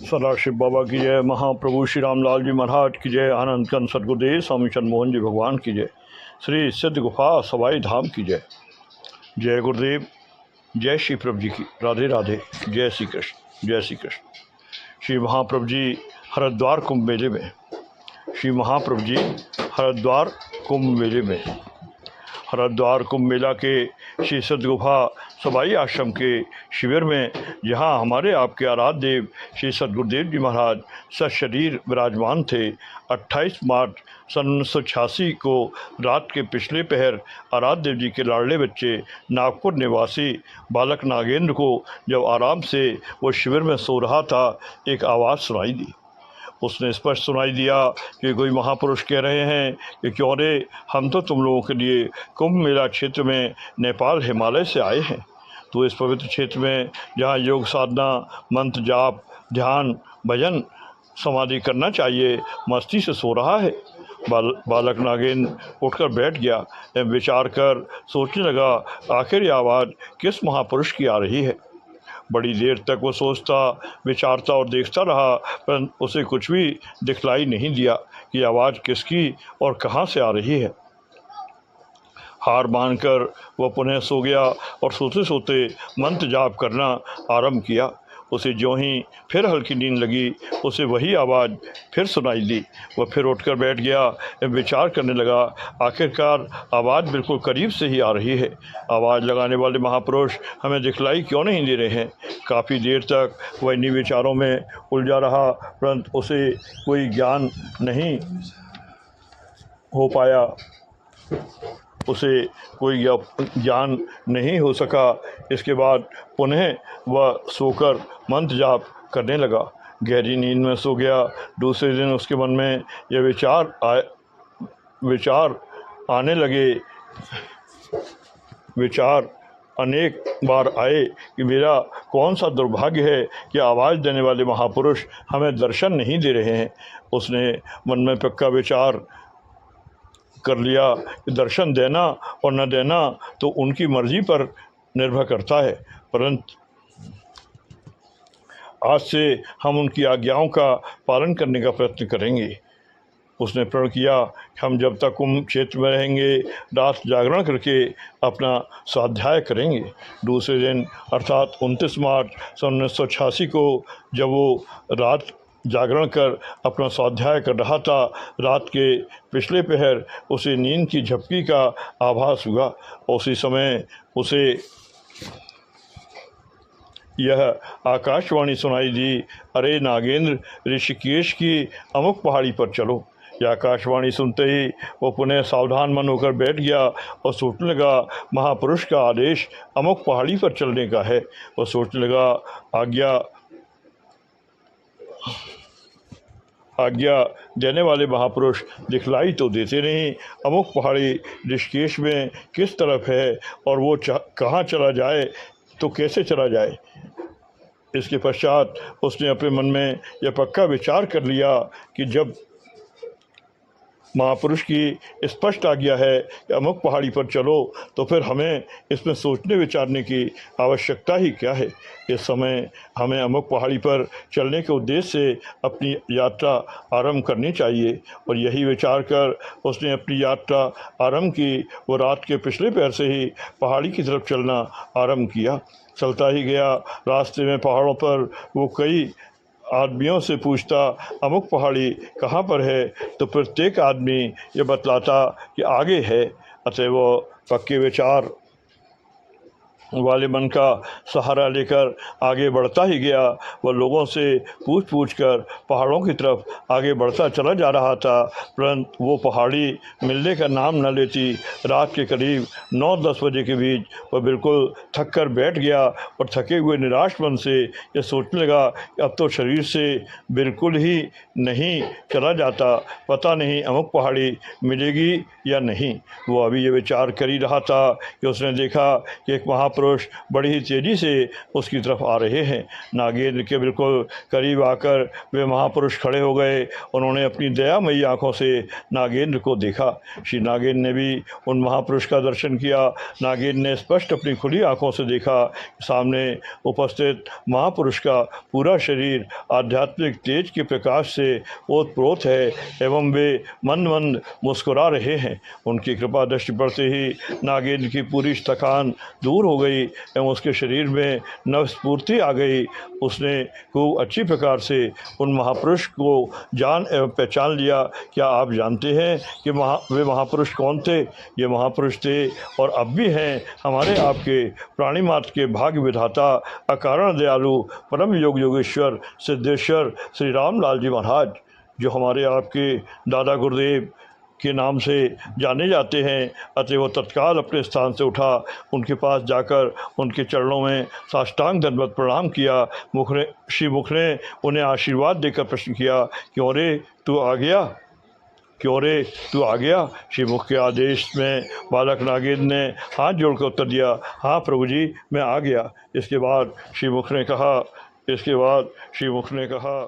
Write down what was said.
सदाशिव बाबा की जय, महाप्रभु श्री रामलाल जी महाराज की जय, आनंद कंद सदगुरुदेव स्वामी चंद्रमोहन जी भगवान की जय, श्री सिद्ध गुफा सवाई धाम की जय। जय गुरुदेव, जय श्री प्रभु जी की, राधे राधे, जय श्री कृष्ण, जय श्री कृष्ण। श्री महाप्रभु जी हरिद्वार कुंभ मेले में, श्री महाप्रभु जी हरिद्वार कुंभ मेले में, हरिद्वार कुंभ मेला के श्री सिद्ध गुफा सवाई आश्रम के शिविर में, जहां हमारे आपके आराध्य देव श्री सदगुरुदेव जी महाराज सशरीर विराजमान थे। 28 मार्च सन 1986 को रात के पिछले पहर आराध्य देव जी के लाडले बच्चे नागपुर निवासी बालक नागेंद्र को जब आराम से वो शिविर में सो रहा था, एक आवाज़ सुनाई दी। उसने स्पष्ट सुनाई दिया कि कोई महापुरुष कह रहे हैं कि क्यों रे, हम तो तुम लोगों के लिए कुंभ मेला क्षेत्र में नेपाल हिमालय से आए हैं। तो इस पवित्र क्षेत्र में जहाँ योग साधना, मंत्र जाप, ध्यान, भजन, समाधि करना चाहिए, मस्ती से सो रहा है। बालक नागेंद्र उठकर बैठ गया एवं विचार कर सोचने लगा, आखिर ये आवाज़ किस महापुरुष की आ रही है। बड़ी देर तक वो सोचता, विचारता और देखता रहा, पर उसे कुछ भी दिखलाई नहीं दिया कि आवाज़ किसकी और कहाँ से आ रही है। हार मानकर वह पुनः सो गया और सोते सोते मंत्र जाप करना आरंभ किया। उसे ज्यों ही फिर हल्की नींद लगी, उसे वही आवाज़ फिर सुनाई दी। वह फिर उठकर बैठ गया एवं विचार करने लगा, आखिरकार आवाज़ बिल्कुल करीब से ही आ रही है। आवाज़ लगाने वाले महापुरुष हमें दिखलाई क्यों नहीं दे रहे हैं। काफ़ी देर तक वह इन्हीं विचारों में उलझा रहा, परंतु उसे कोई ज्ञान नहीं हो पाया, उसे कोई ज्ञान नहीं हो सका। इसके बाद पुनः वह सोकर मंत्र जाप करने लगा। गहरी नींद में सो गया। दूसरे दिन उसके मन में यह विचार आने लगे, विचार अनेक बार आए कि मेरा कौन सा दुर्भाग्य है कि आवाज़ देने वाले महापुरुष हमें दर्शन नहीं दे रहे हैं। उसने मन में पक्का विचार कर लिया कि दर्शन देना और न देना तो उनकी मर्जी पर निर्भर करता है, परंतु आज से हम उनकी आज्ञाओं का पालन करने का प्रयत्न करेंगे। उसने प्रण किया कि हम जब तक कुंभ क्षेत्र में रहेंगे, रात जागरण करके अपना स्वाध्याय करेंगे। दूसरे दिन अर्थात 29 मार्च सन 1986 को जब वो रात जागरण कर अपना स्वाध्याय कर रहा था, रात के पिछले पहर उसे नींद की झपकी का आभास हुआ। उसी समय उसे यह आकाशवाणी सुनाई दी, अरे नागेंद्र, ऋषिकेश की अमुक पहाड़ी पर चलो। यह आकाशवाणी सुनते ही वो पुनः सावधान मन होकर बैठ गया और सोचने लगा, महापुरुष का आदेश अमुक पहाड़ी पर चलने का है। वह सोचने लगा, आज्ञा देने वाले महापुरुष दिखलाई तो देते नहीं, अमुक पहाड़ी ऋषिकेश में किस तरफ है और वो कहाँ चला जाए तो कैसे चला जाए। इसके पश्चात उसने अपने मन में यह पक्का विचार कर लिया कि जब महापुरुष की स्पष्ट आज्ञा है कि अमुक पहाड़ी पर चलो, तो फिर हमें इसमें सोचने विचारने की आवश्यकता ही क्या है। इस समय हमें अमुक पहाड़ी पर चलने के उद्देश्य से अपनी यात्रा आरंभ करनी चाहिए। और यही विचार कर उसने अपनी यात्रा आरंभ की। वो रात के पिछले पहर से ही पहाड़ी की तरफ चलना आरंभ किया। चलता ही गया। रास्ते में पहाड़ों पर वो कई आदमियों से पूछता, अमुक पहाड़ी कहाँ पर है, तो प्रत्येक आदमी ये बतलाता कि आगे है। अतः वो पक्के विचार वाले मन का सहारा लेकर आगे बढ़ता ही गया। वह लोगों से पूछ कर पहाड़ों की तरफ आगे बढ़ता चला जा रहा था, परंतु वो पहाड़ी मिलने का नाम न लेती। रात के करीब 9-10 बजे के बीच वह बिल्कुल थक कर बैठ गया और थके हुए निराश मन से यह सोचने लगा कि अब तो शरीर से बिल्कुल ही नहीं चला जाता, पता नहीं अमुक पहाड़ी मिलेगी या नहीं। वो अभी ये विचार कर ही रहा था कि उसने देखा कि एक महापुरुष महापुरुष बड़ी ही तेज़ी से उसकी तरफ आ रहे हैं। नागेंद्र के बिल्कुल करीब आकर वे महापुरुष खड़े हो गए। उन्होंने अपनी दयामयी आँखों से नागेंद्र को देखा। श्री नागेंद्र ने भी उन महापुरुष का दर्शन किया। नागेंद्र ने स्पष्ट अपनी खुली आँखों से देखा, सामने उपस्थित महापुरुष का पूरा शरीर आध्यात्मिक तेज के प्रकाश से ओतप्रोत है एवं वे मंद मंद मुस्कुरा रहे हैं। उनकी कृपा दृष्टि पड़ते ही नागेंद्र की पूरी थकान दूर हो गई एवं उसके शरीर में नवस्फूर्ति आ गई। उसने खूब अच्छी प्रकार से उन महापुरुष को जान एवं पहचान लिया। क्या आप जानते हैं कि वे महापुरुष कौन थे? ये महापुरुष थे और अब भी हैं हमारे आपके प्राणी मात्र के भाग्य विधाता, अकारण दयालु, परम योग योगेश्वर सिद्धेश्वर श्री रामलाल जी महाराज, जो हमारे आपके दादा गुरुदेव के नाम से जाने जाते हैं। अतः वो तत्काल अपने स्थान से उठा, उनके पास जाकर उनके चरणों में साष्टांग दंडवत प्रणाम किया। श्री मुख ने उन्हें आशीर्वाद देकर प्रश्न किया, क्यों रे तू आ गया, क्यों रे तू आ गया? श्री मुख के आदेश में बालक नागेंद्र ने हाथ जोड़कर उत्तर दिया, हाँ प्रभु जी, मैं आ गया। इसके बाद श्री मुख ने कहा